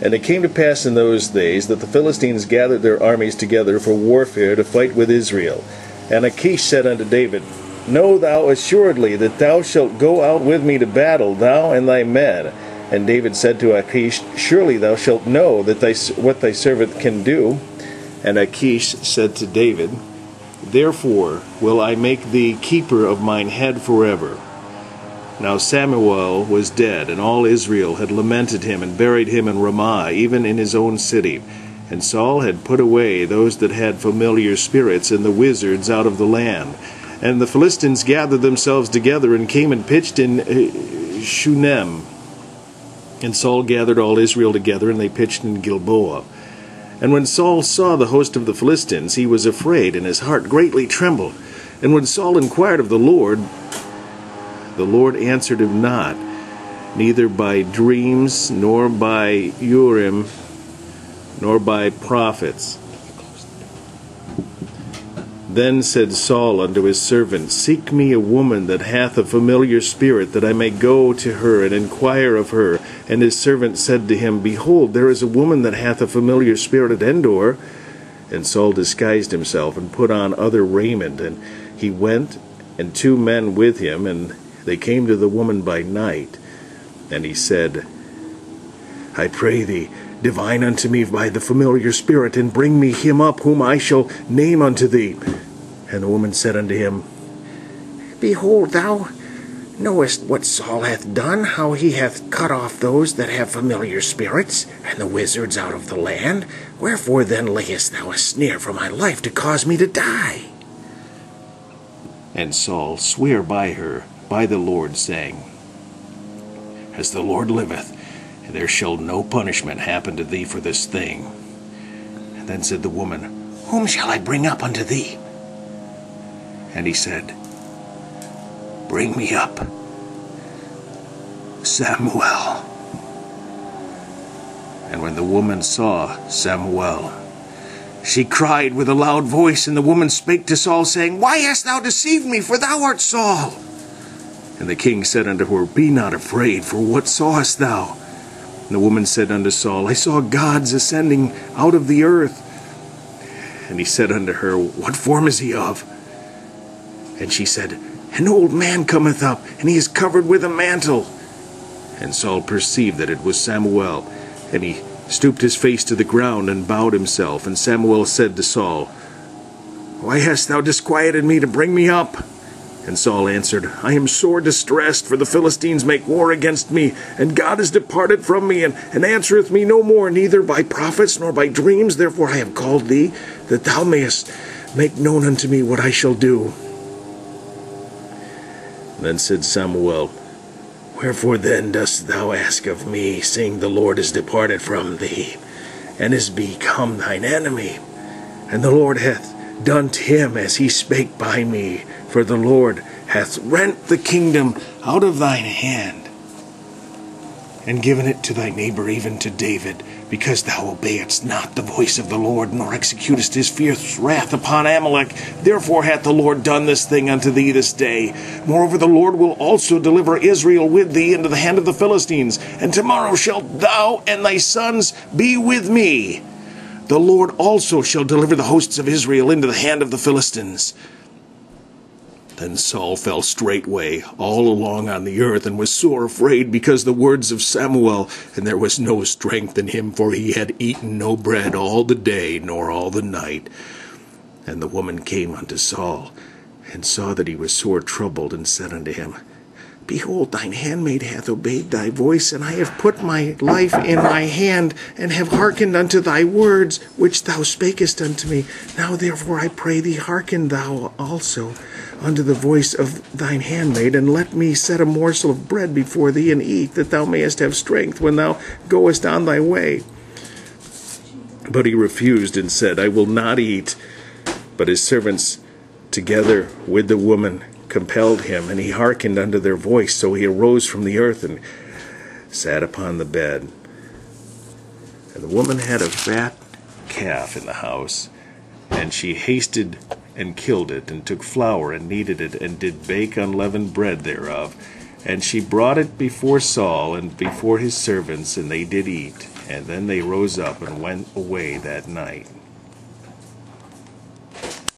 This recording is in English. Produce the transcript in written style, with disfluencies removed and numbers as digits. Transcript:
And it came to pass in those days that the Philistines gathered their armies together for warfare to fight with Israel. And Achish said unto David, Know thou assuredly that thou shalt go out with me to battle, thou and thy men. And David said to Achish, Surely thou shalt know that what thy servant can do. And Achish said to David, Therefore will I make thee keeper of mine head forever. Now Samuel was dead, and all Israel had lamented him, and buried him in Ramah, even in his own city. And Saul had put away those that had familiar spirits and the wizards out of the land. And the Philistines gathered themselves together, and came and pitched in Shunem. And Saul gathered all Israel together, and they pitched in Gilboa. And when Saul saw the host of the Philistines, he was afraid, and his heart greatly trembled. And when Saul inquired of the Lord answered him not, neither by dreams, nor by Urim, nor by prophets. Then said Saul unto his servant, Seek me a woman that hath a familiar spirit, that I may go to her and inquire of her. And his servant said to him, Behold, there is a woman that hath a familiar spirit at Endor. And Saul disguised himself, and put on other raiment. And he went, and 2 men with him, and they came to the woman by night. And he said, I pray thee, divine unto me by the familiar spirit, and bring me him up, whom I shall name unto thee. And the woman said unto him, Behold, thou knowest what Saul hath done, how he hath cut off those that have familiar spirits, and the wizards out of the land. Wherefore then layest thou a snare for my life, to cause me to die? And Saul sware by her, by the Lord, saying, As the Lord liveth, there shall no punishment happen to thee for this thing. And then said the woman, Whom shall I bring up unto thee? And he said, Bring me up Samuel. And when the woman saw Samuel, she cried with a loud voice, and the woman spake to Saul, saying, Why hast thou deceived me? For thou art Saul. And the king said unto her, Be not afraid, for what sawest thou? And the woman said unto Saul, I saw gods ascending out of the earth. And he said unto her, What form is he of? And she said, An old man cometh up, and he is covered with a mantle. And Saul perceived that it was Samuel, and he stooped his face to the ground, and bowed himself. And Samuel said to Saul, Why hast thou disquieted me to bring me up? And Saul answered, I am sore distressed, for the Philistines make war against me, and God is departed from me, and answereth me no more, neither by prophets nor by dreams. Therefore I have called thee, that thou mayest make known unto me what I shall do. Then said Samuel, Wherefore then dost thou ask of me, seeing the Lord is departed from thee, and is become thine enemy? And the Lord hath done to him as he spake by me, for the Lord hath rent the kingdom out of thine hand, and given it to thy neighbor, even to David, because thou obeyedst not the voice of the Lord, nor executest his fierce wrath upon Amalek. Therefore hath the Lord done this thing unto thee this day. Moreover, the Lord will also deliver Israel with thee into the hand of the Philistines, and tomorrow shalt thou and thy sons be with me. The Lord also shall deliver the hosts of Israel into the hand of the Philistines. Then Saul fell straightway all along on the earth, and was sore afraid because the words of Samuel, and there was no strength in him, for he had eaten no bread all the day, nor all the night. And the woman came unto Saul, and saw that he was sore troubled, and said unto him, Behold, thine handmaid hath obeyed thy voice, and I have put my life in thy hand, and have hearkened unto thy words, which thou spakest unto me. Now therefore I pray thee, hearken thou also unto the voice of thine handmaid, and let me set a morsel of bread before thee, and eat, that thou mayest have strength when thou goest on thy way. But he refused, and said, I will not eat. But his servants, together with the woman, compelled him, and he hearkened unto their voice. So he arose from the earth, and sat upon the bed. And the woman had a fat calf in the house, and she hasted and killed it, and took flour, and kneaded it, and did bake unleavened bread thereof. And she brought it before Saul and before his servants, and they did eat. And then they rose up and went away that night.